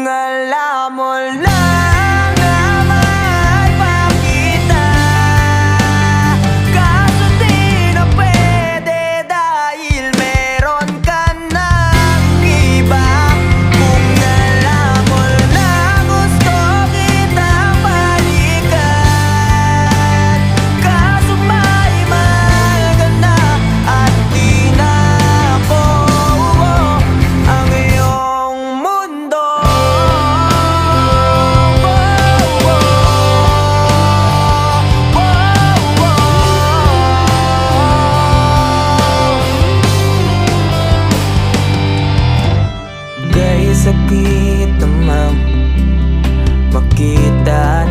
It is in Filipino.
alam mo lang na mahal pa kita, kaso di na pwede dahil meron ka ng iba. Kung alam mo lang gusto kitang balikan, kaso may mahal ka na at di na ako ang iyong mundo. Kay sakit naman makita